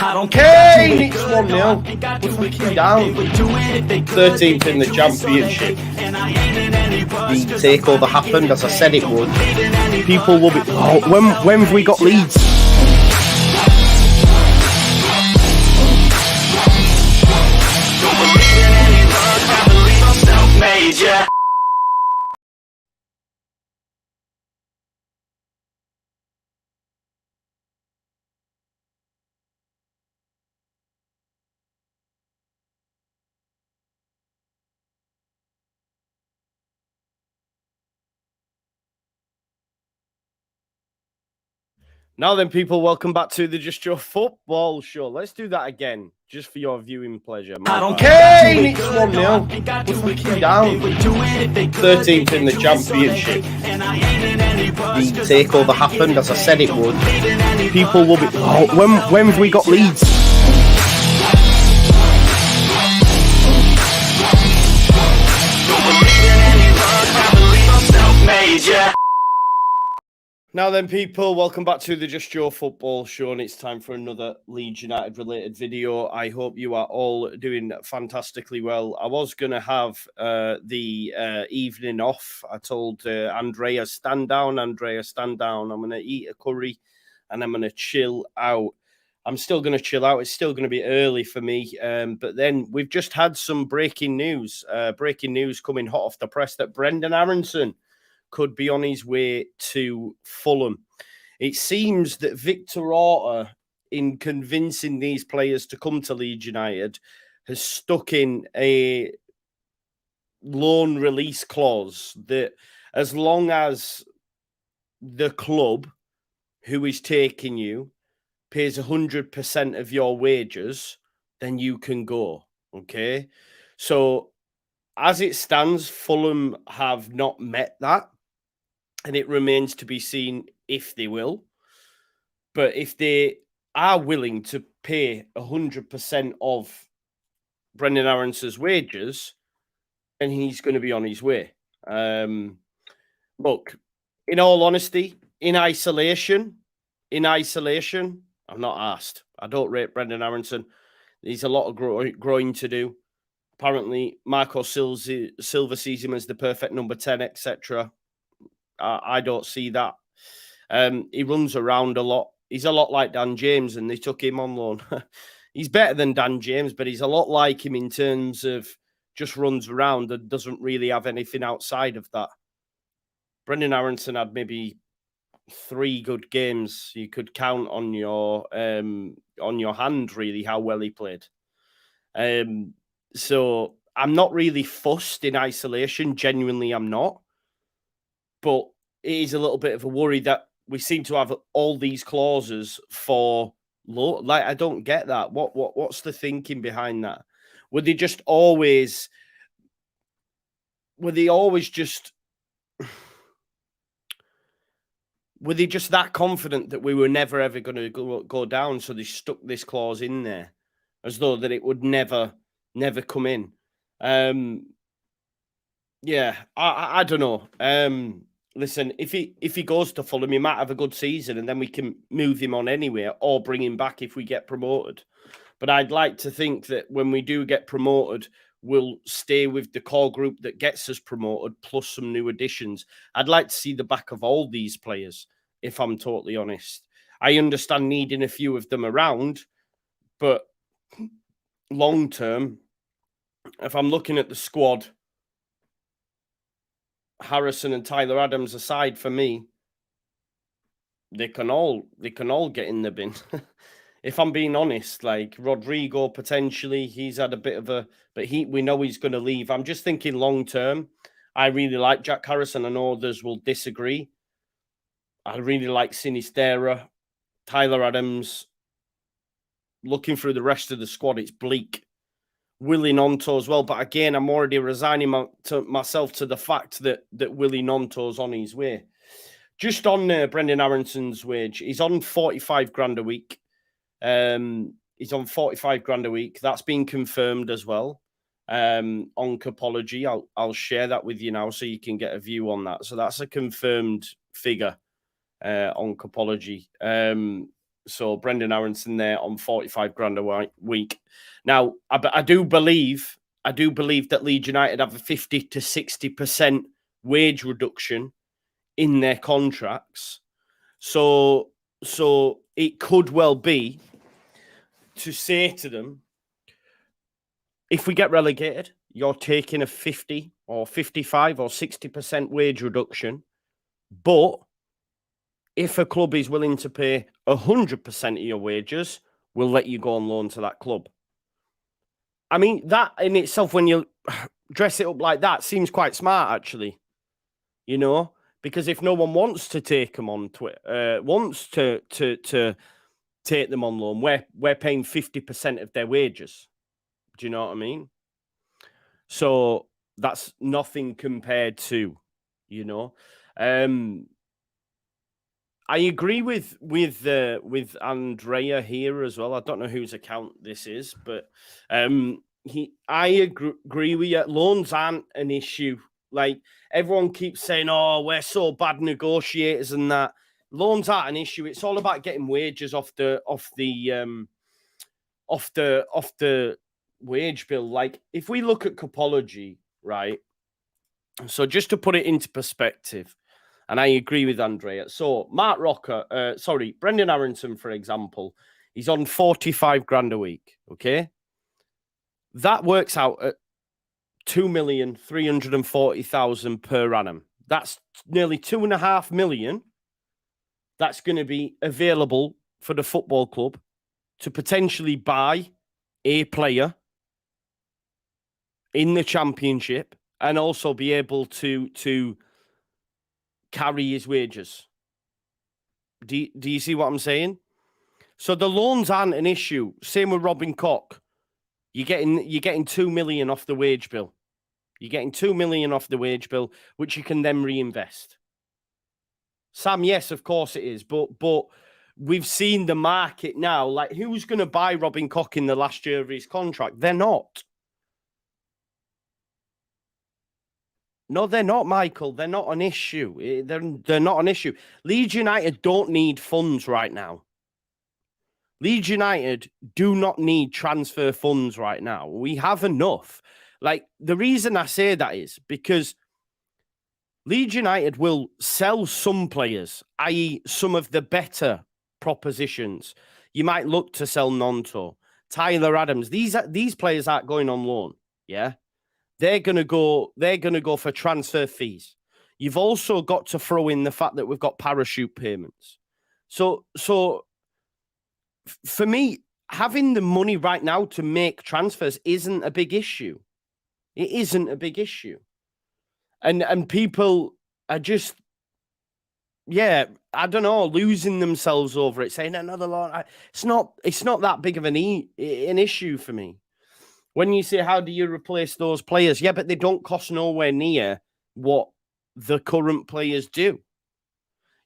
Kane, it's 1-0. We're freaking down. 13th in the championship. The takeover happened as I said it would. People will be. Oh, when have we got Leeds? Now then, people, welcome back to the Just Joe Football Show. Let's do that again, just for your viewing pleasure. Kane, it's 1-0. We're freaking down. 13th in the championship. The takeover happened as I said it would. People will be. Oh, when have we got Leeds? Now then, people, welcome back to the Just Joe Football Show, and it's time for another Leeds United related video. I hope you are all doing fantastically well. I was going to have the evening off. I told Andrea, stand down. I'm going to eat a curry and I'm going to chill out. I'm still going to chill out. It's still going to be early for me. But then we've just had some breaking news. Breaking news coming hot off the press that Brenden Aaronson could be on his way to Fulham. It seems that Victor Orta, in convincing these players to come to Leeds United, has stuck in a loan release clause that as long as the club who is taking you pays 100% of your wages, then you can go. Okay? So as it stands, Fulham have not met that. And it remains to be seen if they will. But if they are willing to pay 100% of Brenden Aaronson's wages, then he's going to be on his way. Look, in all honesty, in isolation, I'm not asked. I don't rate Brenden Aaronson. There's a lot of growing to do. Apparently, Marco Silva sees him as the perfect number 10, etc. I don't see that. He runs around a lot. He's a lot like Dan James, and they took him on loan. He's better than Dan James, but he's a lot like him in terms of just runs around and doesn't really have anything outside of that. Brenden Aaronson had maybe 3 good games. You could count on your hand, really, how well he played. So I'm not really fussed in isolation. Genuinely, I'm not. But it is a little bit of a worry that we seem to have all these clauses for low. Like, I don't get that. What's the thinking behind that? Were they always just that confident that we were never ever going to go down? So they stuck this clause in there as though that it would never come in. Yeah, I don't know. Listen, if he goes to Fulham, he might have a good season, and then we can move him on anywhere or bring him back if we get promoted. But I'd like to think that when we do get promoted, we'll stay with the core group that gets us promoted, plus some new additions. I'd like to see the back of all these players, if I'm totally honest. I understand needing a few of them around, but long term, if I'm looking at the squad, Harrison and Tyler Adams aside, for me, they can all get in the bin. If I'm being honest, like Rodrigo, potentially, he's had a bit of a, but we know he's going to leave. I'm just thinking long term. I really like Jack Harrison. I know others will disagree. I really like Sinistera, Tyler Adams. Looking through the rest of the squad, it's bleak. Willie Gnonto as well, but again, I'm already resigning myself to the fact that Willie Gnonto's on his way. Just on Brenden Aaronson's wage, he's on 45 grand a week. He's on 45 grand a week. That's been confirmed as well on Capology. I'll share that with you now so you can get a view on that. So that's a confirmed figure on Capology. So Brenden Aaronson there on 45 grand a week. Now, I do believe that Leeds United have a 50 to 60% wage reduction in their contracts. So it could well be to say to them, if we get relegated, you're taking a 50 or 55 or 60% wage reduction. But if a club is willing to pay 100% of your wages, we'll let you go on loan to that club. I mean, that in itself, when you dress it up like that, seems quite smart, actually. You know, because if no one wants to take them on Twitter, wants to take them on loan, we're paying 50% of their wages. Do you know what I mean? So that's nothing compared to, you know. I agree with Andrea here as well. I don't know whose account this is, but I agree with you. Loans aren't an issue. Like, everyone keeps saying, "Oh, we're so bad negotiators," and that. Loans aren't an issue. It's all about getting wages off the wage bill. Like, if we look at Copology, right? So just to put it into perspective, and I agree with Andrea. So Brenden Aaronson, for example, he's on 45 grand a week. Okay, that works out at 2,340,000 per annum. That's nearly 2.5 million. That's going to be available for the football club to potentially buy a player in the Championship and also be able to carry his wages. Do you see what I'm saying? So the loans aren't an issue. Same with Robin Koch. You're getting 2 million off the wage bill. You're getting 2 million off the wage bill, which you can then reinvest. Sam, yes, of course it is, but we've seen the market now. Like, who's going to buy Robin Koch in the last year of his contract? They're not. No, they're not, Michael. They're not an issue. They're not an issue. Leeds United don't need funds right now. Leeds United do not need transfer funds right now. We have enough. Like, the reason I say that is because Leeds United will sell some players, i.e. some of the better propositions. You might look to sell Gnonto, Tyler Adams. These players aren't going on loan, yeah? They're going to go for transfer fees. You've also got to throw in the fact that we've got parachute payments. So for me, having the money right now to make transfers isn't a big issue. It isn't a big issue. And people are just, I don't know, losing themselves over it, saying another loan. It's not that big of an issue for me. When you say, how do you replace those players? Yeah, but they don't cost nowhere near what the current players do.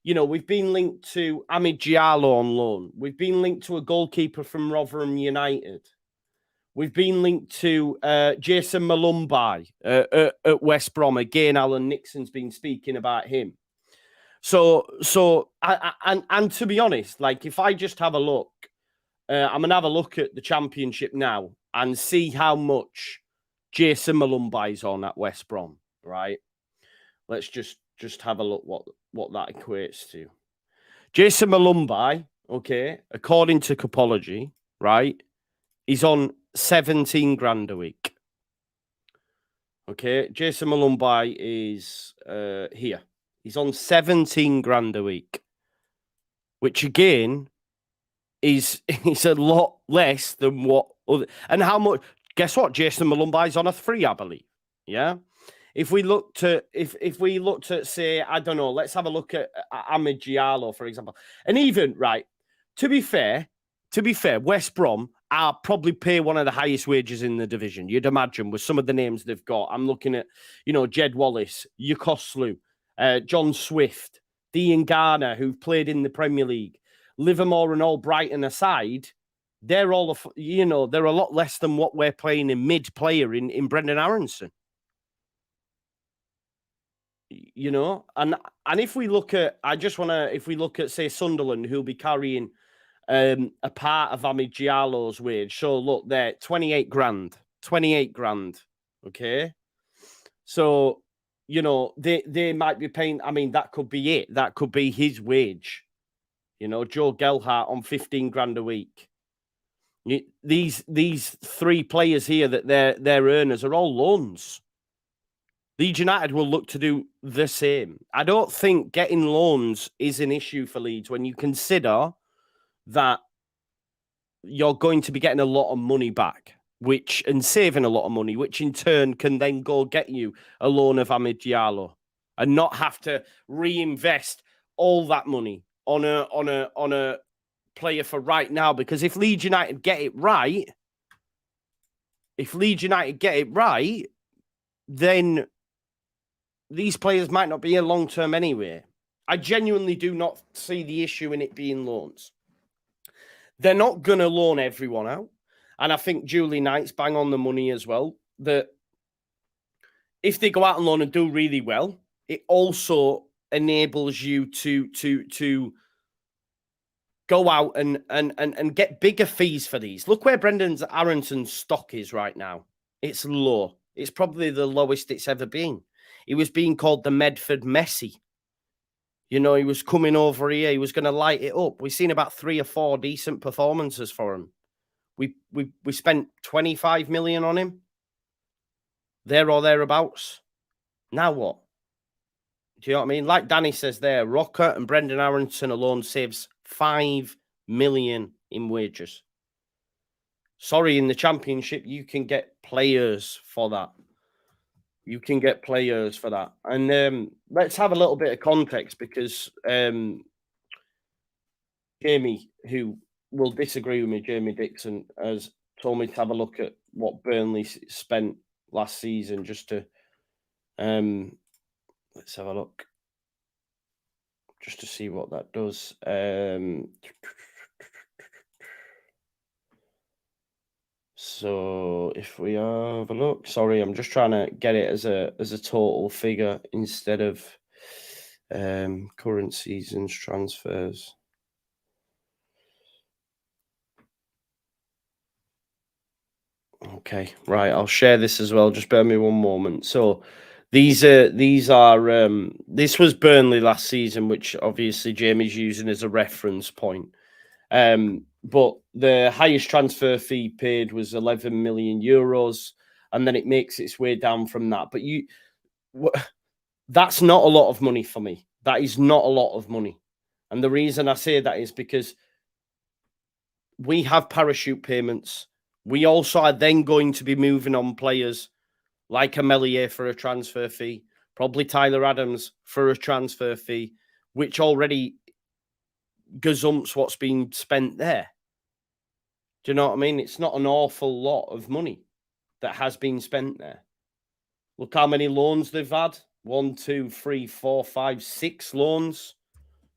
You know, we've been linked to Diallo on loan. We've been linked to a goalkeeper from Rotherham United. We've been linked to Jason Molumby at West Brom. Again, Alan Nixon's been speaking about him. So to be honest, like, if I just have a look, I'm going to have a look at the Championship now and see how much Jason Molumby's on at West Brom, right? Let's just have a look what that equates to. Jason Molumby, okay, according to Copology, right, he's on 17 grand a week. Okay, Jason Molumby is here. He's on 17 grand a week, which again is a lot less than what other, and how much. Guess what? Jason Molumby's on a 3, I believe. Yeah. If we looked at say, I don't know, let's have a look at Diallo, for example. And even, right, to be fair, West Brom are probably pay one of the highest wages in the division. You'd imagine, with some of the names they've got. I'm looking at, Jed Wallace, Yukoslu, John Swift, Dean Garner, who've played in the Premier League, Livermore and Albrighton aside, they're all, they're a lot less than what we're playing in mid-player in Brenden Aaronson. And if we look at, if we look at, say, Sunderland, who'll be carrying a part of Diallo's wage. So look, there, 28 grand. 28 grand. Okay. So, you know, they might be paying. I mean, that could be it. That could be his wage. You know, Joe Gelhardt on 15 grand a week. These 3 players here that their earners are all loans. Leeds United will look to do the same. I don't think getting loans is an issue for Leeds when you consider that you're going to be getting a lot of money back, and saving a lot of money, which in turn can then go get you a loan of Diallo and not have to reinvest all that money on a player for right now. Because if Leeds United get it right, then these players might not be here long term anyway. I genuinely do not see the issue in it being loans. They're not going to loan everyone out. And I think Julie Knight's bang on the money as well, that if they go out and loan and do really well, it also enables you to go out and get bigger fees for these. Look where Brenden Aaronson's stock is right now. It's low. It's probably the lowest it's ever been. He was being called the Medford Messi. You know, he was coming over here. He was going to light it up. We've seen about 3 or 4 decent performances for him. We spent 25 million on him. There or thereabouts. Now what? Do you know what I mean? Like Danny says there, Rocker and Brenden Aaronson alone saves 5 million in wages. Sorry, in the Championship, you can get players for that. You can get players for that. And let's have a little bit of context, because Jamie, who will disagree with me, Jamie Dixon, has told me to have a look at what Burnley spent last season, just to let's have a look, just to see what that does. So if we have a look, sorry, I'm just trying to get it as a total figure instead of current season's transfers. Okay, right. I'll share this as well. Just bear me one moment. So this was Burnley last season, which obviously Jamie's using as a reference point. But the highest transfer fee paid was 11 million euros, and then it makes its way down from that. But that's not a lot of money for me. That is not a lot of money. And the reason I say that is because we have parachute payments. We also are then going to be moving on players like Amelier for a transfer fee, probably Tyler Adams for a transfer fee, which already gazumps what's being spent there. Do you know what I mean? It's not an awful lot of money that has been spent there. Look how many loans they've had. 1, 2, 3, 4, 5, 6 loans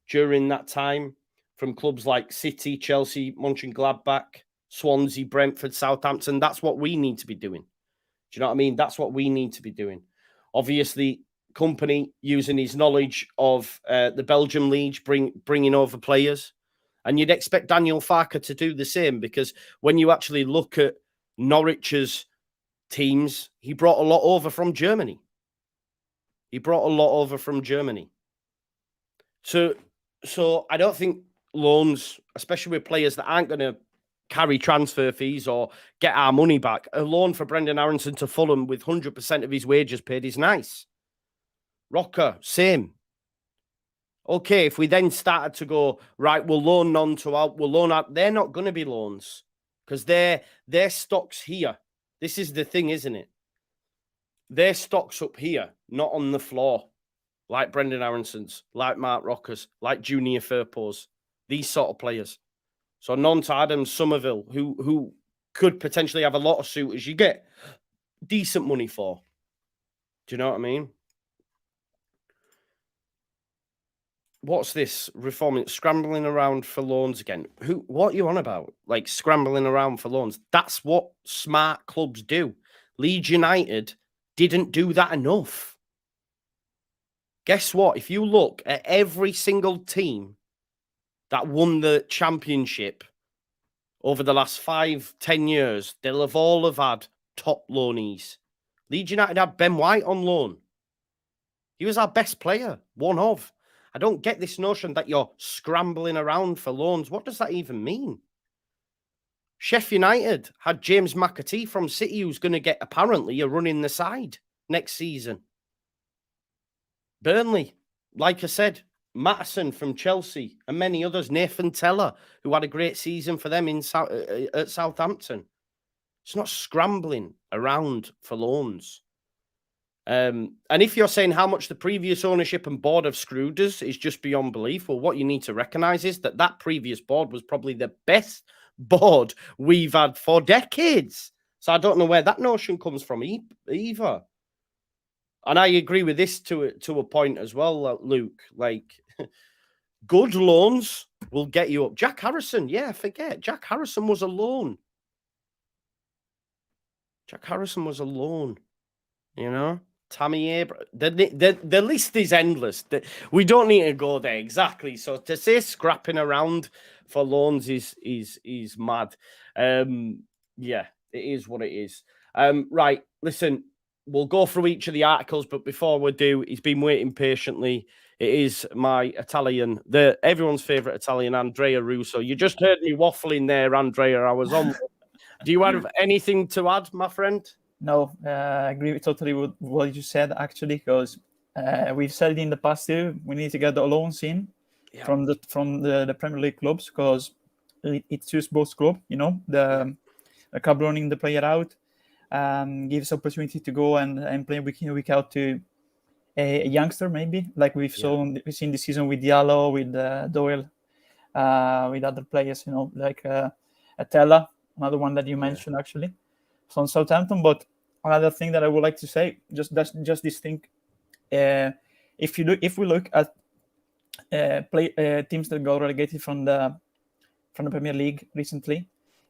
during that time from clubs like City, Chelsea, Mönchengladbach, Swansea, Brentford, Southampton. That's what we need to be doing. Do you know what I mean? That's what we need to be doing. Obviously, Company using his knowledge of the Belgium League, bringing over players. And you'd expect Daniel Farke to do the same, because when you actually look at Norwich's teams, he brought a lot over from Germany. So I don't think loans, especially with players that aren't going to carry transfer fees or get our money back, a loan for Brenden Aaronson to Fulham with 100% of his wages paid is nice. Rocker, same. Okay, if we then started to go, right, we'll loan Gnonto out, we'll loan out, they're not going to be loans, because their stock's here. This is the thing, isn't it? Their stock's up here, not on the floor, like Brenden Aaronson's, like Mark Rocker's, like Junior Firpo's, these sort of players. So Gnonto, Adams, Somerville, who could potentially have a lot of suitors, you get decent money for. Do you know what I mean? What's this reforming? Scrambling around for loans again. What are you on about? Like scrambling around for loans. That's what smart clubs do. Leeds United didn't do that enough. Guess what? If you look at every single team that won the championship over the last 5-10 years, they'll have all had top loanees. Leeds United had Ben White on loan. He was our best player, one of. I don't get this notion that you're scrambling around for loans. What does that even mean? Sheffield United had James McAtee from City, who's going to get apparently a run in the side next season. Burnley, like I said, Maddison from Chelsea and many others. Nathan Teller, who had a great season for them at Southampton. It's not scrambling around for loans. And if you're saying how much the previous ownership and board have screwed us is just beyond belief, well, what you need to recognize is that previous board was probably the best board we've had for decades. So I don't know where that notion comes from either. And I agree with this to a point as well, Luke. Like, good loans will get you up. Jack Harrison, forget. Jack Harrison was a loan. You know? Tammy Abraham. The list is endless. We don't need to go there exactly. So to say scrapping around for loans is mad. It is what it is. Right, listen, we'll go through each of the articles, but before we do, he's been waiting patiently. It is my Italian, everyone's favourite Italian, Andrea Russo. You just heard me waffling there, Andrea. I was on. Do you have anything to add, my friend? No, I agree totally with what you said, actually, because we've said it in the past too. We need to get the loans in from the Premier League clubs, because it suits both clubs. You know, the club loaning the player out gives opportunity to go and play week in, week out to a youngster, maybe like we've seen this season with Diallo, with Doyle, with other players. You know, like Atella, another one that you mentioned actually from Southampton. But another thing that I would like to say, just this thing, if we look at teams that got relegated from the Premier League recently,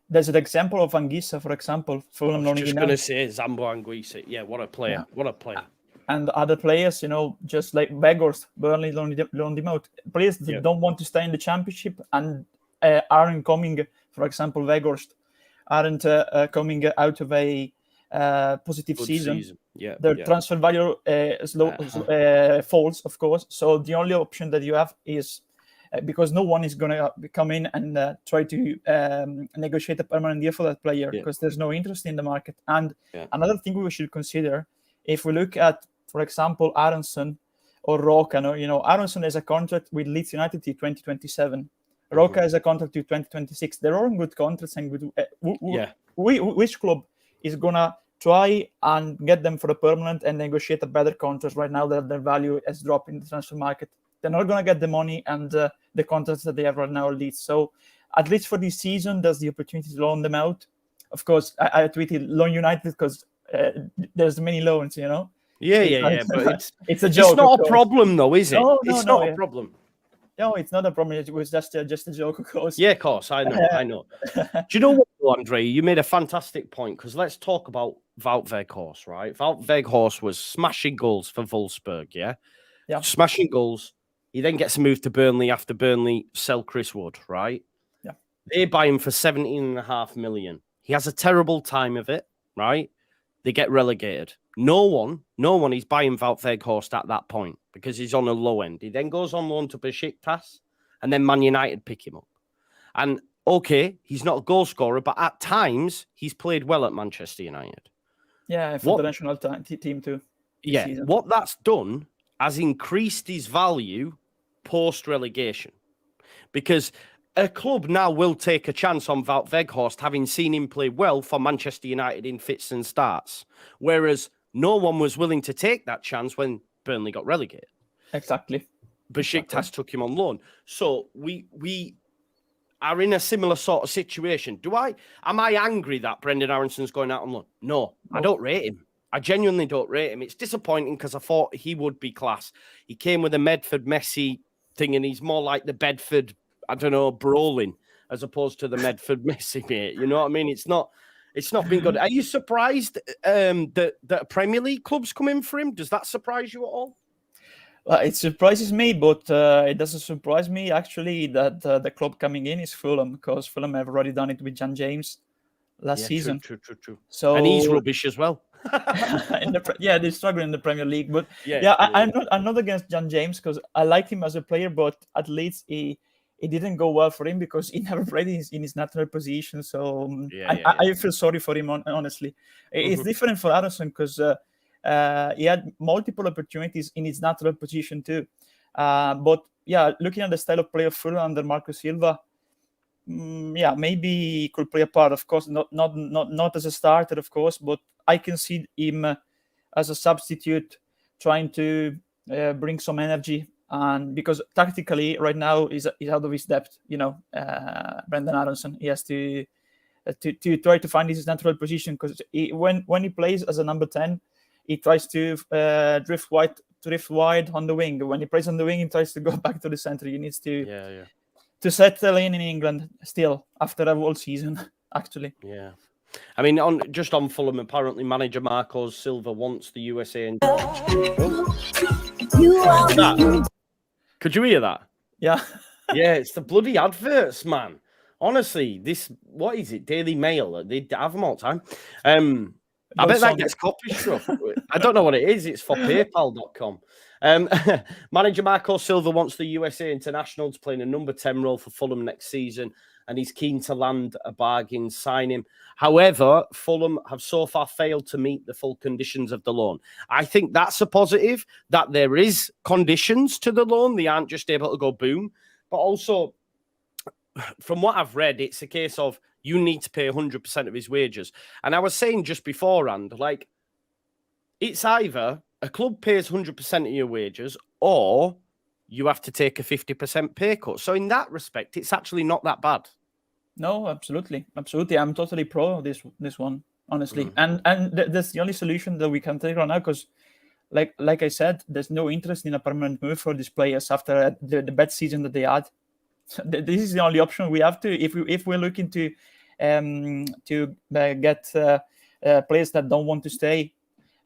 there's an example of Anguissa, for example. I was just going to say Zambo Anguissa. Yeah, what a player! What a player! And other players, you know, just like Weghorst, Burnley loaned him out. Players that don't want to stay in the Championship and aren't coming, for example, Weghorst, aren't coming out of a positive season. Their transfer value falls, of course. So the only option that you have is, because no one is going to come in and try to negotiate a permanent deal for that player, because there's no interest in the market. And another thing we should consider, if we look at, for example, Aaronson or Roca, you know, Aaronson has a contract with Leeds United till 2027. Roca has a contract till 2026. They're all good contracts, and good, which club is gonna try and get them for a permanent and negotiate a better contract right now that their value has dropped in the transfer market? They're not gonna get the money and the contracts that they have right now at Leeds. So at least for this season, there's the opportunity to loan them out. Of course, I tweeted loan United because there's many loans, you know. But it's a joke. It's not a problem, though, is it? No, it's not a problem. No, it's not a problem. It was just a joke, of course. Yeah, of course. I know. Do you know what, Andre? You made a fantastic point, because let's talk about Wout Weghorst, right? Wout Weghorst was smashing goals for Wolfsburg, yeah? Smashing goals. He then gets moved to Burnley after Burnley sell Chris Wood, right? Yeah. They buy him for 17.5 million. He has a terrible time of it, right? They get relegated. No one is buying Wout Weghorst at that point, because he's on a low end. He then goes on loan to Besiktas, and then Man United pick him up. And okay, he's not a goal scorer, but at times he's played well at Manchester United. Yeah, for the national team too. Yeah, season. What that's done has increased his value post-relegation, because a club now will take a chance on Wout Weghorst, having seen him play well for Manchester United in fits and starts, whereas no one was willing to take that chance when Burnley got relegated. Exactly. Besiktas took him on loan. So we are in a similar sort of situation. Am I angry that Brenden Aaronson's going out on loan? No, I don't rate him. I genuinely don't rate him. It's disappointing, because I thought he would be class. He came with a Medford Messi thing, and he's more like the Bedford, I don't know, Brolin, as opposed to the Medford Messi, mate. You know what I mean? It's not been good. Are you surprised that Premier League clubs come in for him? Does that surprise you at all? Well, it surprises me, but it doesn't surprise me actually that the club coming in is Fulham, because Fulham have already done it with John James last season. True. So And he's rubbish as well. they're struggling in the Premier League. But I'm not against John James, because I like him as a player, but at least it didn't go well for him because he never played in his natural position. So I feel sorry for him, honestly. It's different for Aaronson, because he had multiple opportunities in his natural position too. But looking at the style of play of Fulham under Marco Silva, maybe he could play a part. Of course, not as a starter, of course, but I can see him as a substitute, trying to bring some energy. And because tactically, right now, he's out of his depth. Brenden Aaronson, he has to try to find his natural position, because when he plays as a number 10, he tries to drift wide on the wing. When he plays on the wing, he tries to go back to the center. He needs to settle in England still after a whole season, actually. Yeah. I mean, on Fulham, apparently manager Marco Silva wants the USA. Could you hear that? Yeah. Yeah, it's the bloody adverts, man. Honestly, what is it? Daily Mail? They have them all the time. I bet that gets copy struck. I don't know what it is. It's for PayPal.com. Manager Marco Silva wants the USA international to play in a number 10 role for Fulham next season, and he's keen to land a bargain signing. However, Fulham have so far failed to meet the full conditions of the loan. I think that's a positive, that there is conditions to the loan. They aren't just able to go boom. But also, from what I've read, it's a case of you need to pay 100% of his wages. And I was saying just beforehand, like, it's either a club pays 100% of your wages or you have to take a 50% pay cut. So in that respect, it's actually not that bad. No, absolutely. I'm totally pro this one, honestly. And that's the only solution that we can take right now, because like I said, there's no interest in a permanent move for these players after the bad season that they had. This is the only option we have to, if we're looking to get players that don't want to stay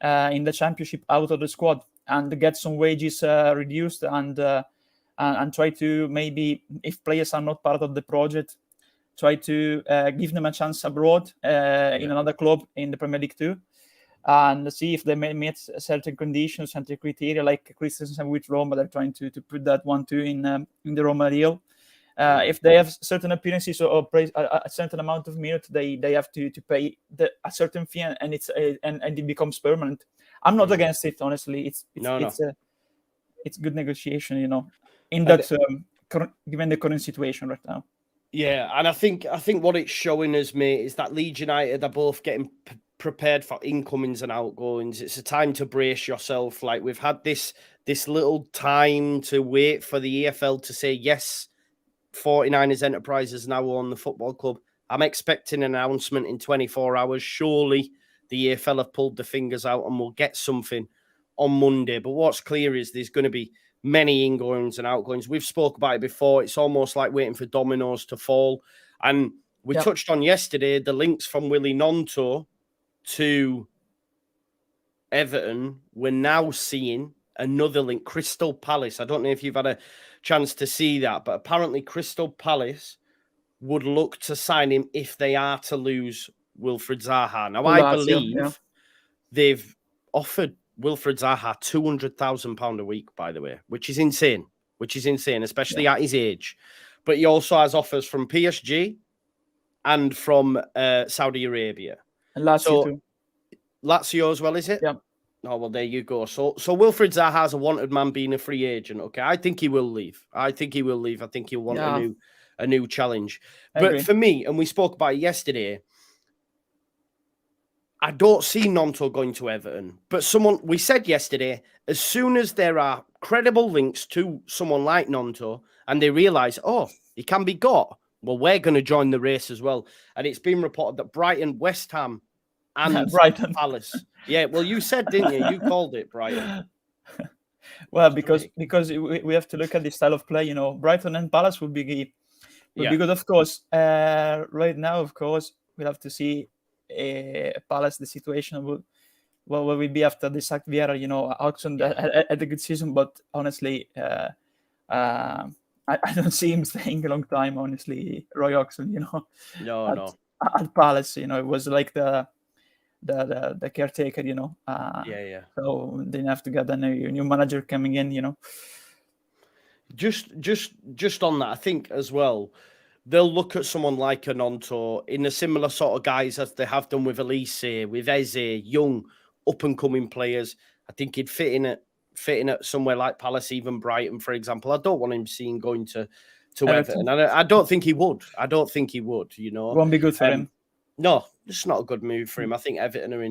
in the championship out of the squad, and get some wages reduced, and try to, maybe, if players are not part of the project, try to give them a chance abroad in another club in the Premier League too, and see if they may meet certain conditions and criteria, like Kristensen with Roma. They're trying to put that one too in the Roma deal. If they have certain appearances or a certain amount of minutes, they have to pay a certain fee, and it becomes permanent. I'm not against it, honestly. It's good negotiation, in that given the current situation right now. Yeah, and I think what it's showing us, mate, is that Leeds United are both getting prepared for incomings and outgoings. It's a time to brace yourself. Like, we've had this little time to wait for the EFL to say yes. 49ers Enterprises now own the football club. I'm expecting an announcement in 24 hours. Surely the EFL have pulled the fingers out and we'll get something on Monday. But what's clear is there's going to be many ingoings and outgoings. We've spoke about it before. It's almost like waiting for dominoes to fall. And we touched on yesterday the links from Willie Gnonto to Everton. We're now seeing another link, Crystal Palace. I don't know if you've had a chance to see that, but apparently Crystal Palace would look to sign him if they are to lose Wilfried Zaha. Now, I believe they've offered Wilfried Zaha £200,000 a week, by the way, which is insane, especially at his age. But he also has offers from PSG and from Saudi Arabia. And Lazio too. Lazio as well, is it? Yeah. Oh, well, there you go. So Wilfried Zaha's a wanted man being a free agent. Okay, I think he will leave. I think he'll want a new challenge. But for me, and we spoke about it yesterday, I don't see Gnonto going to Everton. But we said yesterday, as soon as there are credible links to someone like Gnonto and they realise, he can be got, well, we're going to join the race as well. And it's been reported that Brighton, West Ham, and Brighton, Palace. Yeah, well, you said, didn't you? You called it Brighton. Well, because we have to look at the style of play. Brighton and Palace would be good, of course. Right now, of course, we'll have to see Palace. The situation what will be after the sacked Vieira, Auction had a good season, but honestly, I don't see him staying a long time, honestly, Roy Hodgson, No. At Palace, it was like the caretaker, Yeah. So they have to get a new manager coming in, Just on that, I think as well, they'll look at someone like a Gnonto in a similar sort of guise as they have done with Elise, with Eze, young, up-and-coming players. I think he'd fit in at somewhere like Palace, even Brighton, for example. I don't want him seen going to Everton. And I don't think he would. Won't be good for him. No, it's not a good move for him. I think Everton are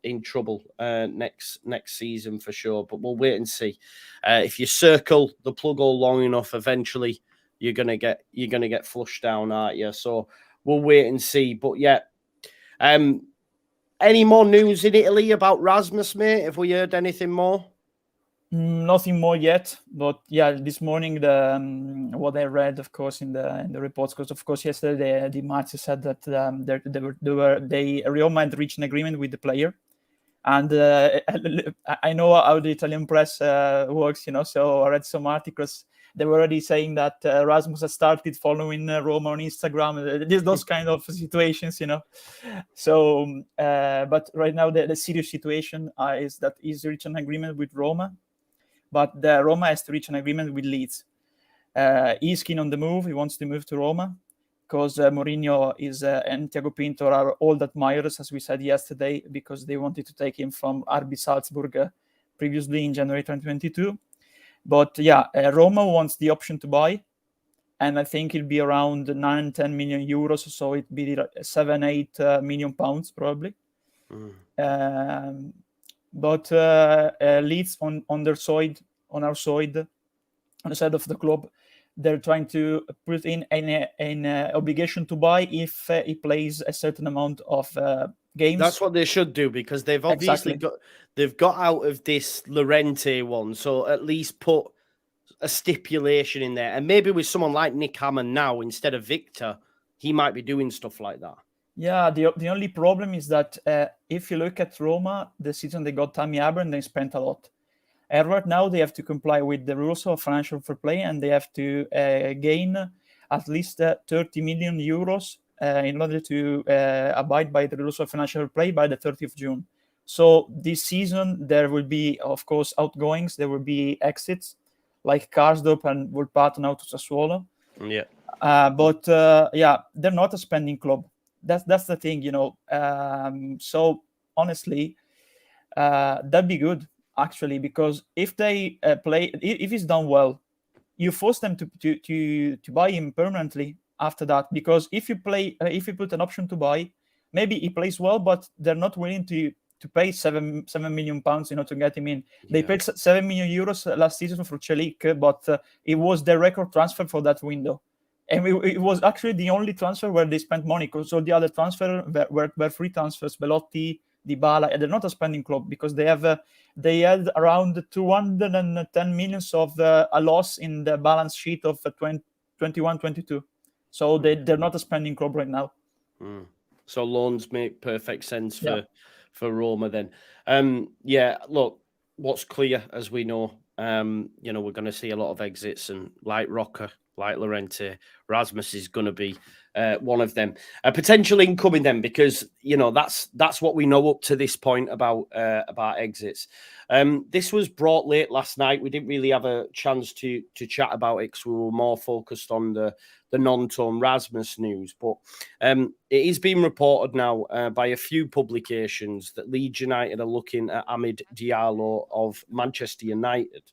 in trouble next season for sure. But we'll wait and see. If you circle the plug hole long enough, eventually you're gonna get flushed down, aren't you? So we'll wait and see. But yeah, any more news in Italy about Rasmus, mate? Have we heard anything more? Nothing more yet, but yeah, this morning what I read, of course, in the reports, because of course yesterday Di Marzio said that Roma had reached an agreement with the player, and I know how the Italian press works, So I read some articles. They were already saying that Rasmus has started following Roma on Instagram. Those kind of situations, So, but right now the serious situation is that he's reached an agreement with Roma. But Roma has to reach an agreement with Leeds. He's keen on the move. He wants to move to Roma because Mourinho and Thiago Pinto are old admirers, as we said yesterday, because they wanted to take him from RB Salzburg previously in January 2022. But yeah, Roma wants the option to buy, and I think it'll be around 9-10 million euros. So it'd be 7-8 million pounds probably. But Leeds on our side, on the side of the club, they're trying to put in an obligation to buy if he plays a certain amount of games. That's what they should do, because they've obviously got out of this Llorente one, so at least put a stipulation in there. And maybe with someone like Nick Hammond now instead of Victor, he might be doing stuff like that. Yeah, the only problem is that if you look at Roma, the season they got Tammy Abraham, they spent a lot. And right now they have to comply with the rules of financial fair play, and they have to gain at least 30 million euros in order to abide by the rules of financial fair play by the 30th of June. So this season there will be, of course, outgoings. There will be exits, like Karsdorp and Volpato now to Sassuolo. Yeah. But yeah, they're not a spending club. That's the thing, So honestly, that'd be good actually, because if they if he's done well, you force them to buy him permanently after that. Because if you put an option to buy, maybe he plays well, but they're not willing to pay 7 million pounds, to get him in. They paid 7 million euros last season for Celik, but it was their record transfer for that window. And it was actually the only transfer where they spent money, because all the other transfers were free transfers. Belotti, Dybala, and they're not a spending club, because they had around 210 million of a loss in the balance sheet of 21-22. So they're not a spending club right now. So loans make perfect sense for Roma then. Yeah, look, what's clear, as we know, we're going to see a lot of exits, and like Roca, like Llorente, Rasmus is going to be one of them. A potential incoming then, because that's what we know up to this point about exits. This was brought late last night. We didn't really have a chance to chat about it because we were more focused on the Gnonto and Rasmus news. But it is being reported now by a few publications that Leeds United are looking at Amid Diallo of Manchester United.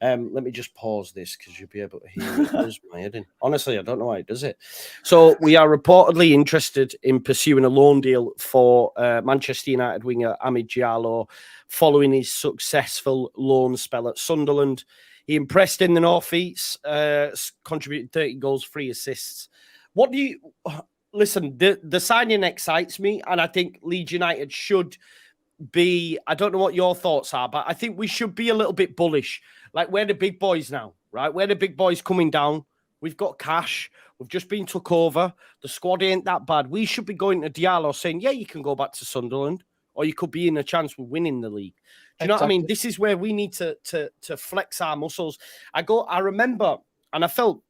Let me just pause this because you'll be able to hear it. Does my head in. Honestly, I don't know why it does it. So we are reportedly interested in pursuing a loan deal for Manchester United winger Amid Diallo following his successful loan spell at Sunderland. He impressed in the North East, contributed 30 goals, 3 assists. What do you... Listen, the signing excites me, and I think Leeds United should be... I don't know what your thoughts are, but I think we should be a little bit bullish. Like, we're the big boys now, right? We're the big boys coming down. We've got cash. We've just been took over. The squad ain't that bad. We should be going to Diallo saying, yeah, you can go back to Sunderland. or you could be in a chance with winning the league. Do you know what I mean? This is where we need to flex our muscles. I remember, and I felt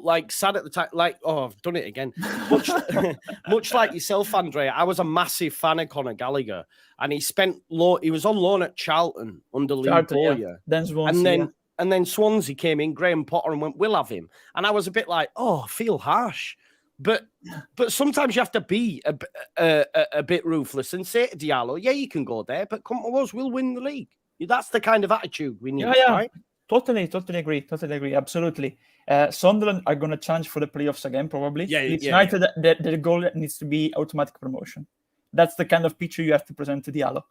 like sad at the time, like, oh, I've done it again. Much like yourself, Andrea, I was a massive fan of Conor Gallagher, and he was on loan at Charlton under Lee Bowyer. Then Swansea, and then Swansea came in, Graham Potter, and went, we'll have him. And I was a bit like, oh, I feel harsh. But sometimes you have to be a bit ruthless and say to Diallo, yeah, you can go there, but come to us, we'll win the league. That's the kind of attitude we need, right? Totally agree. Absolutely. Sunderland are going to challenge for the playoffs again, probably. Leeds United, the goal needs to be automatic promotion. That's the kind of picture you have to present to Diallo.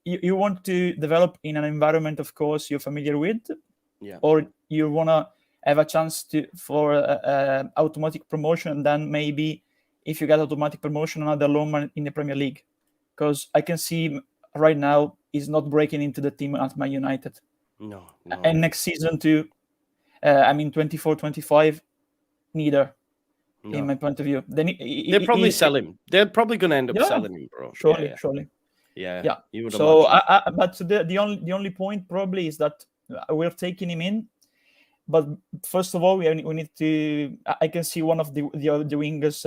You want to develop in an environment, of course, you're familiar with, or you want to have a chance for automatic promotion, and then maybe if you get automatic promotion, another loan in the Premier League. Because I can see right now he's not breaking into the team at Man United. No. And next season too, 24-25, neither. In my point of view, they'll probably sell him. They're probably going to end up selling him, bro. Surely. Yeah. You would so, but the only point probably is that we're taking him in. But first of all, we need to. I can see one of the wingers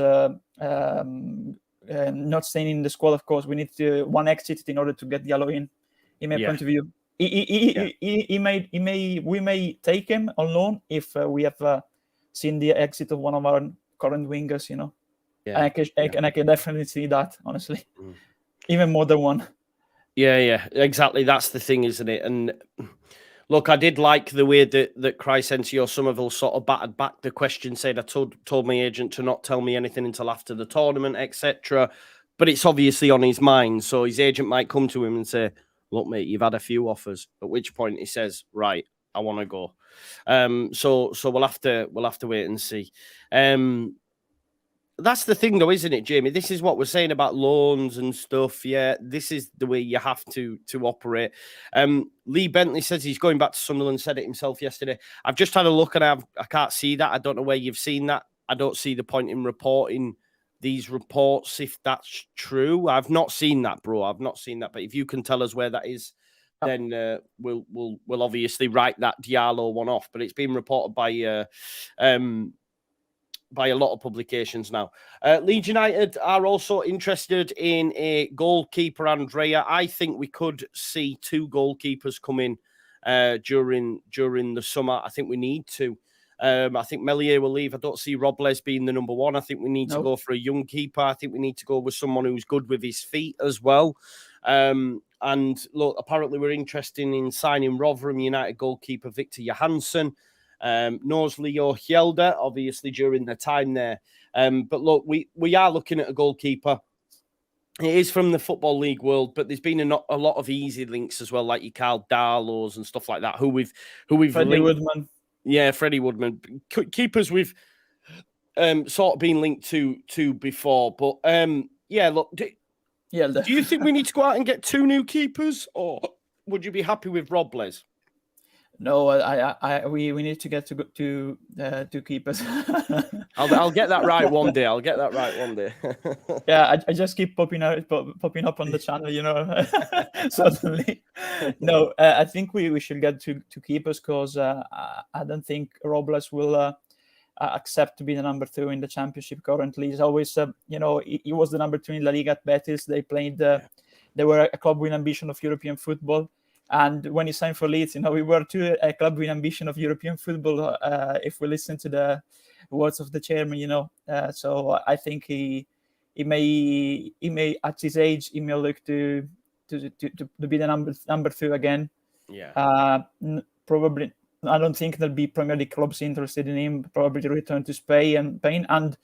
not staying in the squad. Of course, we need to one exit in order to get Diallo in. In my point of view, we may take him on loan if we have seen the exit of one of our current wingers. And I can definitely see that, honestly, even more than one. Yeah, exactly. That's the thing, isn't it? And look, I did like the way that Crescencio Somerville sort of battered back the question, said I told my agent to not tell me anything until after the tournament, etc. But it's obviously on his mind, so his agent might come to him and say, "Look, mate, you've had a few offers." At which point he says, "Right, I want to go." So we'll have to wait and see. That's the thing, though, isn't it, Jamie? This is what we're saying about loans and stuff. Yeah, this is the way you have to operate. Lee Bentley says he's going back to Sunderland, said it himself yesterday. I've just had a look and I can't see that. I don't know where you've seen that. I don't see the point in reporting these reports if that's true. I've not seen that, bro. I've not seen that. But if you can tell us where that is, then we'll obviously write that Diallo one off. But it's been reported by a lot of publications now. Leeds United are also interested in a goalkeeper, Andrea. I think we could see two goalkeepers come in during the summer. I think we need to. I think Melier will leave. I don't see Robles being the number one. I think we need to go for a young keeper. I think we need to go with someone who's good with his feet as well. And look, apparently we're interested in signing Rotherham United goalkeeper Victor Johansson. Knows Leo Hjelde, obviously, during the time there. But look, we are looking at a goalkeeper. It is from the Football League world, but there's been a lot of easy links as well, like your Carl Darlow's and stuff like that, who we've Freddie linked. Woodman. Yeah, Freddie Woodman. Keepers we've sort of been linked to before. But yeah, look, do you think we need to go out and get two new keepers, or would you be happy with Robles? No, we need to get to two keepers. I'll get that right one day. Yeah, I just keep popping up on the channel, Certainly. No, I think we should get two keepers because I don't think Robles will accept to be the number 2 in the championship currently. He's always, he was the number 2 in La Liga at Betis. They played, they were a club with ambition of European football. And when he signed for Leeds, we were too a club with ambition of European football. If we listen to the words of the chairman, so I think he may at his age he may look to be the number 2 again. Yeah. Probably, I don't think there'll be Premier League clubs interested in him. Probably return to Spain, and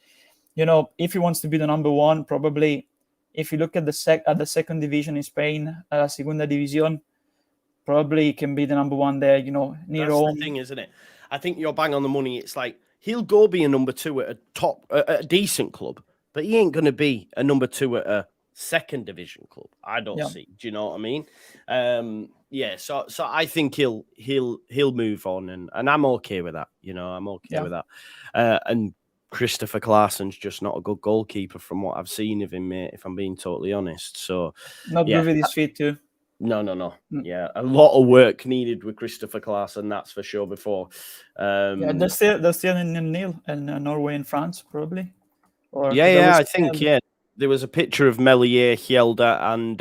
if he wants to be the number 1, probably if you look at the second division in Spain, Segunda División. Probably he can be the number 1 there, near home. That's the thing, isn't it? I think you're bang on the money. It's like he'll go be a number 2 at a decent club, but he ain't going to be a number 2 at a second division club. I don't see. Do you know what I mean? So I think he'll move on, and I'm okay with that. I'm okay with that. And Christopher Claessen's just not a good goalkeeper from what I've seen of him, mate, if I'm being totally honest. So, Not good with his feet too. No. Yeah, a lot of work needed with Christopher Claessen, that's for sure. Before, Yeah, they're still in nil in Norway and France, probably. Or I think there was a picture of Melier, Hjelde, and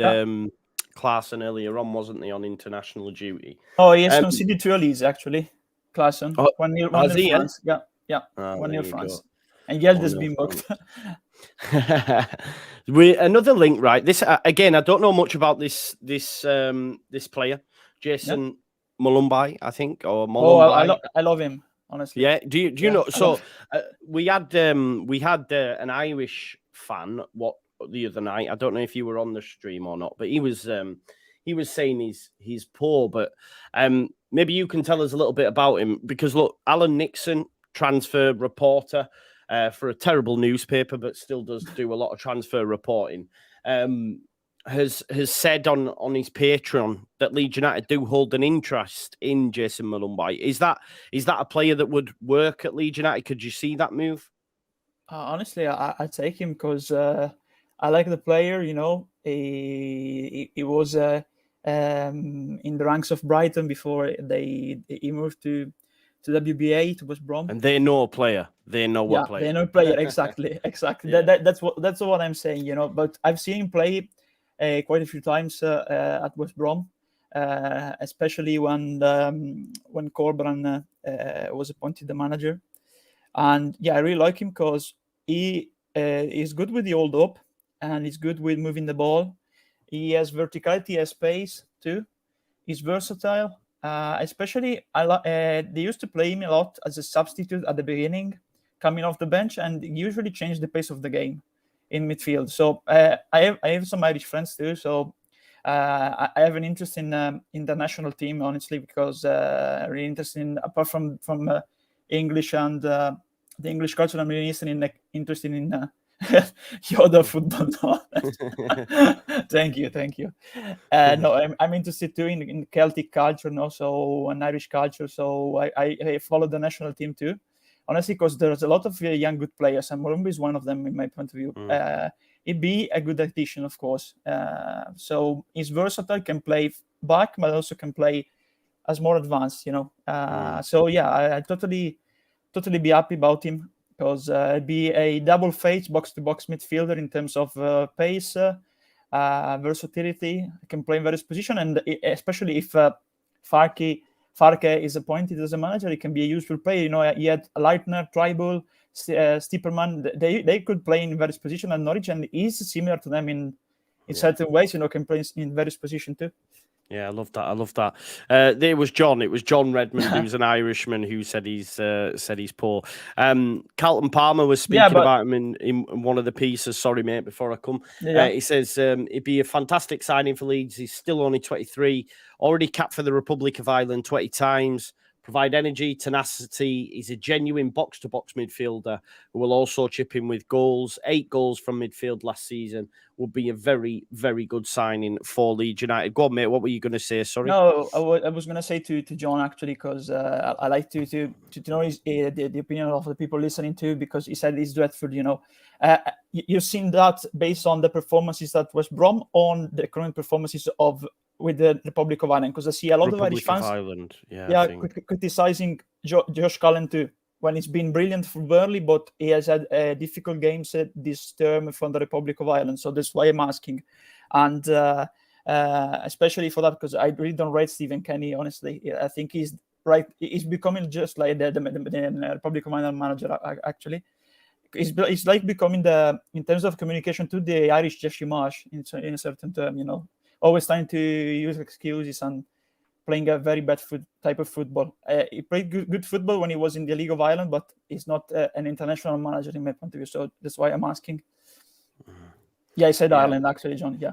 Claessen earlier on, wasn't he, on international duty? Oh, he has conceded 2 Leeds actually. Claessen, 1-0 France. Yeah, 1-0 France. And Hjelde's been booked. Another link, right? This again, I don't know much about this player, Jason Molumby, I think, or Molumby. Oh, I love him, honestly. Yeah. Do you know? So we had an Irish fan the other night. I don't know if you were on the stream or not, but he was saying he's poor, but maybe you can tell us a little bit about him, because look, Alan Nixon, transfer reporter for a terrible newspaper, but still does do a lot of transfer reporting, has said on his Patreon that Leeds United do hold an interest in Jason Molumby. Is that a player that would work at Leeds United? Could you see that move? Honestly, I take him because I like the player. You know, he was in the ranks of Brighton before he moved to WBA, to West Brom. And they know a player. They know what player. They know player. Exactly. Yeah. That's what I'm saying. You know, but I've seen him play quite a few times at West Brom, especially when Corberan was appointed the manager. And yeah, I really like him because he is good with the hold up, and he's good with moving the ball. He has verticality, he has space too. He's versatile. Especially, they used to play him a lot as a substitute at the beginning, coming off the bench, and usually changed the pace of the game in midfield. So I have some Irish friends too. So I have an interest in the national team, honestly, because really interested in, apart from English and the English culture, I'm really interested in Yoda football. Thank you. No, I'm interested too in Celtic culture, and also an Irish culture. So I follow the national team too, honestly, because there's a lot of young good players, and Molumby is one of them in my point of view. It'd be a good addition, of course. So he's versatile, can play back, but also can play as more advanced, you know. So yeah, I totally be happy about him, because be a double face box-to-box midfielder in terms of pace, versatility, can play in various positions, and especially if Farke is appointed as a manager, he can be a useful player. You know, he had Leitner, Tribal, Stiepermann. They could play in various positions at Norwich, and he's similar to them in certain ways. You know, can play in various positions too. Yeah, I love that. There was John. It was John Redmond, who's an Irishman, who said he's poor. Carlton Palmer was speaking about him in one of the pieces. Sorry, mate, before I come. He says it'd be a fantastic signing for Leeds. He's still only 23, already capped for the Republic of Ireland 20 times. Provide energy, tenacity. He's a genuine box-to-box midfielder who will also chip in with goals. 8 goals from midfield last season would be a very, very good signing for Leeds United. Go on, mate. What were you going to say? Sorry. No, I was going to say to John, actually, because I like to know the opinion of the people listening to, because he said he's dreadful. You know, you've seen that based on the performances that West Brom on the current performances with the Republic of Ireland, because I see a lot of Irish fans criticizing Josh Cullen too, when it's been brilliant for Burnley, but he has had difficult games this term from the Republic of Ireland. So that's why I'm asking, and especially for that, because I really don't rate Stephen Kenny, honestly. I think he's becoming just like the Republic of Ireland manager, actually. It's like becoming in terms of communication, to the Irish Jesse Marsh in a certain term, you know. Always trying to use excuses and playing a very bad type of football. He played good football when he was in the League of Ireland, but he's not an international manager in my point of view. So that's why I'm asking. Yeah, I said Ireland, actually, John. Yeah.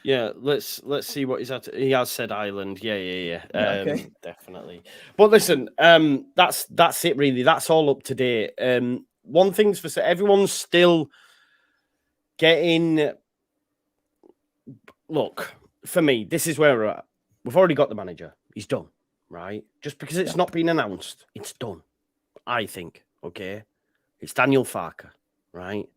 Yeah, let's see what he's at. He has said Ireland. Yeah. Okay. Definitely. But listen, that's it really. That's all up to date. One thing's for certain, everyone's still getting. Look, for me, this is where we're at. We've already got the manager. He's done, right? Just because it's not been announced, it's done. I think, okay? It's Daniel Farke, right?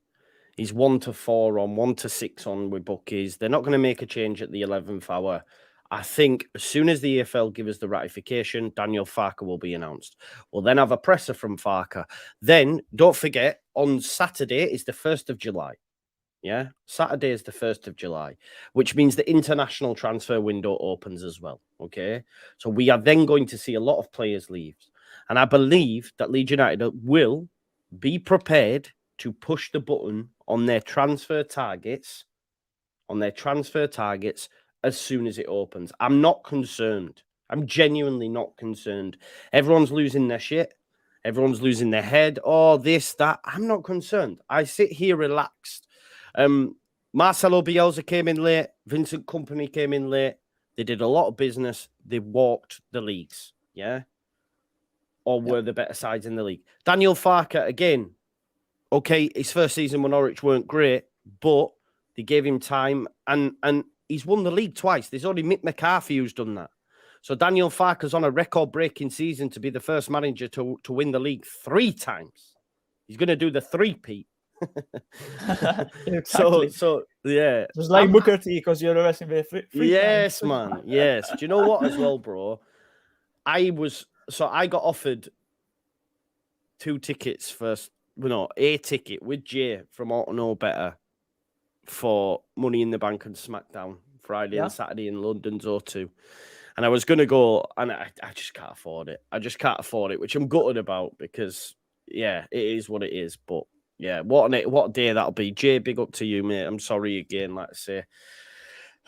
He's 1-4 on, 1-6 on with bookies. They're not going to make a change at the 11th hour. I think as soon as the EFL give us the ratification, Daniel Farke will be announced. We'll then have a presser from Farke. Then, don't forget, on Saturday is the 1st of July. Yeah, Saturday is the 1st of July, which means the international transfer window opens as well. Okay, so we are then going to see a lot of players leave. And I believe that Leeds United will be prepared to push the button on their transfer targets, as soon as it opens. I'm not concerned. I'm genuinely not concerned. Everyone's losing their shit. Everyone's losing their head. Oh, this, that. I'm not concerned. I sit here relaxed. Marcelo Bielsa came in late. Vincent Kompany came in late. They did a lot of business. They walked the leagues. Yeah. Or were the better sides in the league. Daniel Farke, again, okay, his first season with Norwich weren't great, but they gave him time and he's won the league twice. There's only Mick McCarthy who's done that. So Daniel Farke's on a record-breaking season to be the first manager to win the league 3 times. He's going to do the 3-peat. Exactly. So yeah. Just like Booker T, because you're arresting me 3 yes, times. Man. Yes. Do you know what as well, bro? I got offered 2 tickets first. Well, no, a ticket with Jay from Ought to Know Better for Money in the Bank and SmackDown Friday and Saturday in London's O2. And I was going to go, and I just can't afford it. I just can't afford it, which I'm gutted about because, yeah, it is what it is. But, yeah, what a day that'll be. Jay, big up to you, mate. I'm sorry again, like I say.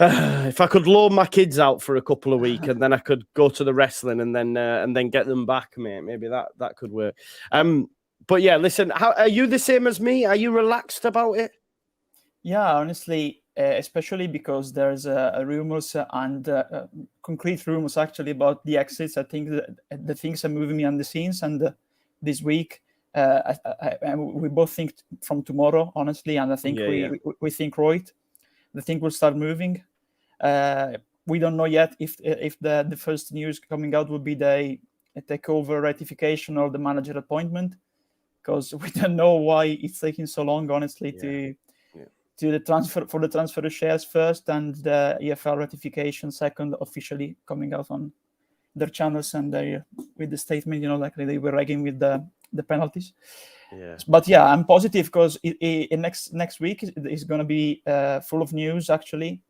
If I could loan my kids out for a couple of weeks and then I could go to the wrestling and then get them back, mate, maybe that could work. But yeah, listen, are you the same as me? Are you relaxed about it? Yeah, honestly, especially because there's rumors and concrete rumors actually about the exits. I think the things are moving behind the scenes, and this week we both think from tomorrow, honestly, and I think we think right. The thing will start moving. We don't know yet if the first news coming out will be the takeover ratification or the manager appointment, because we don't know why it's taking so long, honestly, to the transfer of shares first and the EFL ratification second, officially coming out on their channels and with the statement, like they were ragging with the penalties. Yeah. But yeah, I'm positive because next week is going to be full of news actually,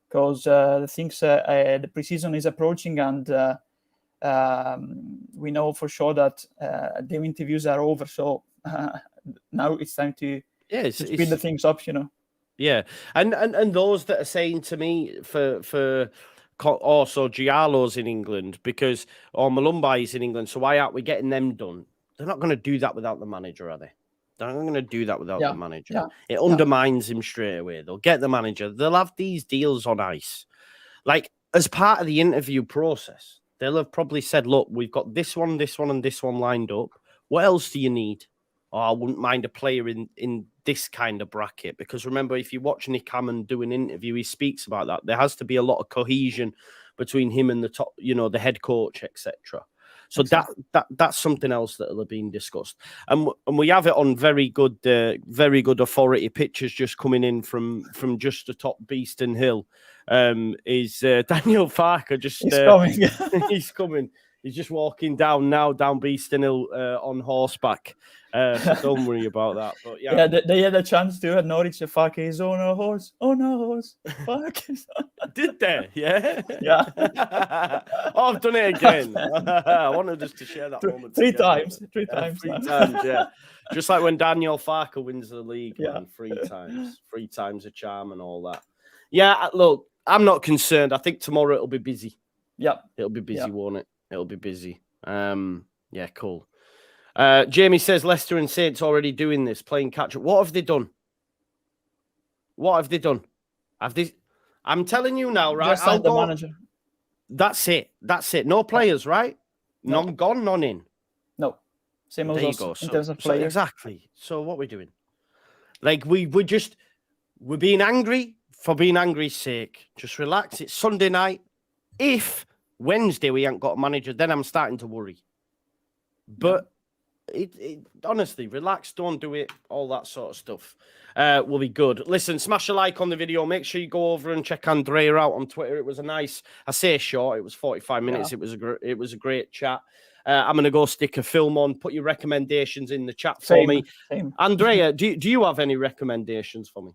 because the preseason is approaching and we know for sure that the interviews are over. So now it's time to speed the things up, Yeah, and those that are saying to me for also Diallo's in England or Molumby's in England, so why aren't we getting them done? They're not going to do that without the manager, are they? They're not going to do that without the manager. Yeah. It undermines him straight away. They'll get the manager. They'll have these deals on ice. Like, as part of the interview process, they'll have probably said, look, we've got this one, and this one lined up. What else do you need? Oh, I wouldn't mind a player in this kind of bracket. Because remember, if you watch Nick Hammond do an interview, he speaks about that. There has to be a lot of cohesion between him and the top, the head coach, etc. So that's something else that will have been discussed. And we have it on very good authority pictures just coming in from just atop Beeston Hill. Is Daniel Farke just... He's coming. He's coming. He's just walking down Beeston Hill on horseback. So don't worry about that. But yeah, they had a chance to at Norwich. Farke is on a horse. Farke is on... Did they? Yeah. Yeah. Oh, I've done it again. I wanted us to share that moment. Three times. Three times, yeah. Just like when Daniel Farke wins the league, man, 3 times. 3 times a charm and all that. Yeah, look, I'm not concerned. I think tomorrow it'll be busy. Yeah. It'll be busy, won't it? It'll be busy. Yeah, cool. Jamie says Leicester and Saints already doing this, playing catch up. What have they done? I'm telling you now, right? Just the manager. That's it. No players, right? No. None gone, none in. No. Same as us in terms of players. Exactly. So what are we doing? Like we're being angry for being angry's sake. Just relax. It's Sunday night. If Wednesday we ain't got a manager, then I'm starting to worry. But honestly, relax, don't do it, all that sort of stuff will be good. Listen, smash a like on the video. Make sure you go over and check Andrea out on Twitter. It was a nice, I say short, it was 45 minutes. Yeah. It was a great chat. I'm going to go stick a film on. Put your recommendations in the chat for me. Same. Andrea, do you have any recommendations for me?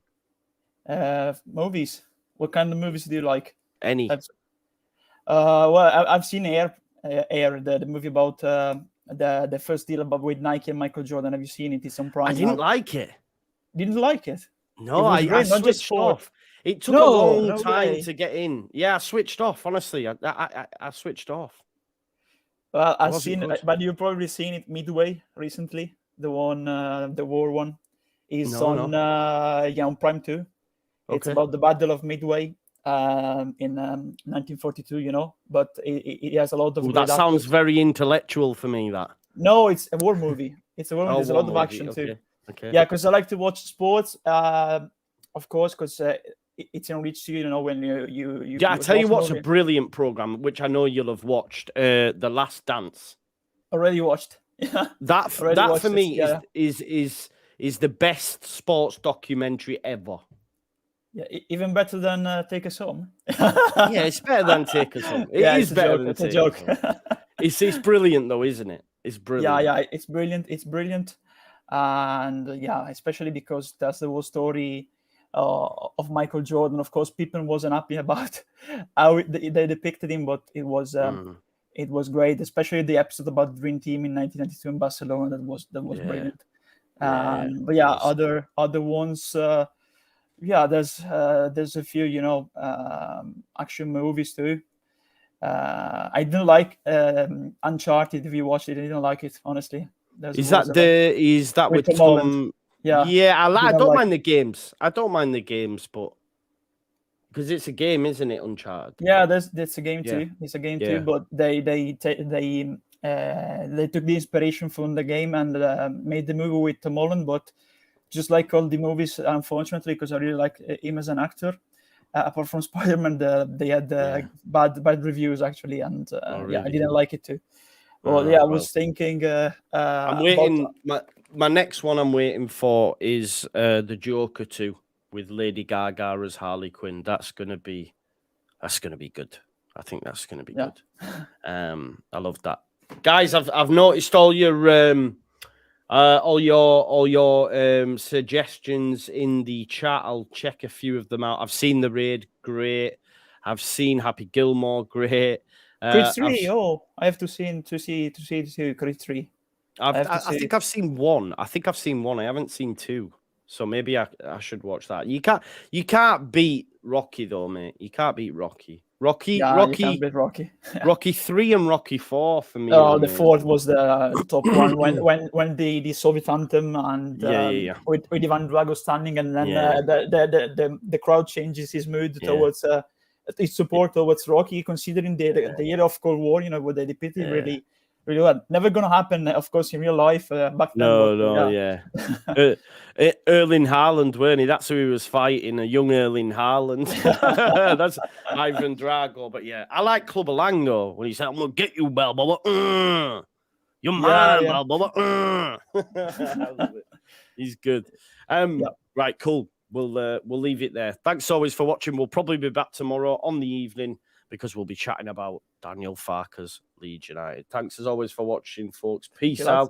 Movies. What kind of movies do you like? Any? Well, I've seen Air, the movie about the first deal with Nike and Michael Jordan. Have you seen it? It's on Prime. I didn't like it. Didn't like it? No, it was great, I switched off. It took a long time to get in. Yeah, I switched off. Honestly, I switched off. Well, I've seen it, but you've probably seen it midway recently. The one, the war one, is on Prime 2. It's about the Battle of Midway in 1942. You know, but it has a lot of. That sounds very intellectual for me. That. No, it's a war movie. It's a war movie. There's a lot of action too. Okay. Yeah, because I like to watch sports. Of course, because it's enriched you. You know, when you. Yeah, I tell you what's a brilliant program, which I know you'll have watched. The Last Dance. Already watched. Yeah. That for me is the best sports documentary ever. Yeah, even better than Take Us Home. Yeah, it's better than Take Us Home. It is better than Take Us Home. It's brilliant though, isn't it? It's brilliant. Yeah, it's brilliant. It's brilliant, and especially because that's the whole story of Michael Jordan. Of course, people wasn't happy about how they depicted him, but it was great, especially the episode about the Dream Team in 1992 in Barcelona. That was brilliant. Other ones. There's a few, action movies too. I didn't like Uncharted. If you watched it, I didn't like it, honestly. Is that with Tom? Holland. Yeah, I don't mind the games. I don't mind the games, but because it's a game, isn't it? Uncharted. Yeah, that's a game too. It's a game too, but they took the inspiration from the game and made the movie with Tom Holland, but. Just like all the movies, unfortunately, because I really like him as an actor. Apart from Spider-Man, they had bad reviews actually, and really? I didn't like it too. Well, I was thinking. I'm waiting. My next one I'm waiting for is the Joker 2 with Lady Gaga as Harley Quinn. That's gonna be good. I think that's gonna be good. I love that, guys. I've noticed all your suggestions in the chat. I'll check a few of them out. I've seen The Raid, great. I've seen Happy Gilmore, great. Creed 3, I have to see Creed 3. I think I've seen one. I haven't seen 2. So maybe I should watch that. You can't beat Rocky though, mate. You can't beat Rocky. Rocky 3 and Rocky 4 for me. Oh, the fourth was the top one when the Soviet anthem and with Ivan Drago standing, and then the crowd changes his mood towards its support towards Rocky, considering the year of Cold War. You know, what they depicted really well. Never gonna happen, of course, in real life back then. Erling Haaland, weren't he? That's who he was fighting, a young Erling Haaland. That's Ivan Drago. But yeah, I like Clubber Lang though, when he said, "I'm gonna get you, Balboa. You're mine, Balboa." He's good. Right, cool. We'll leave it there. Thanks always for watching. We'll probably be back tomorrow on the evening because we'll be chatting about Daniel Farke's Leeds United. Thanks as always for watching, folks. Peace out.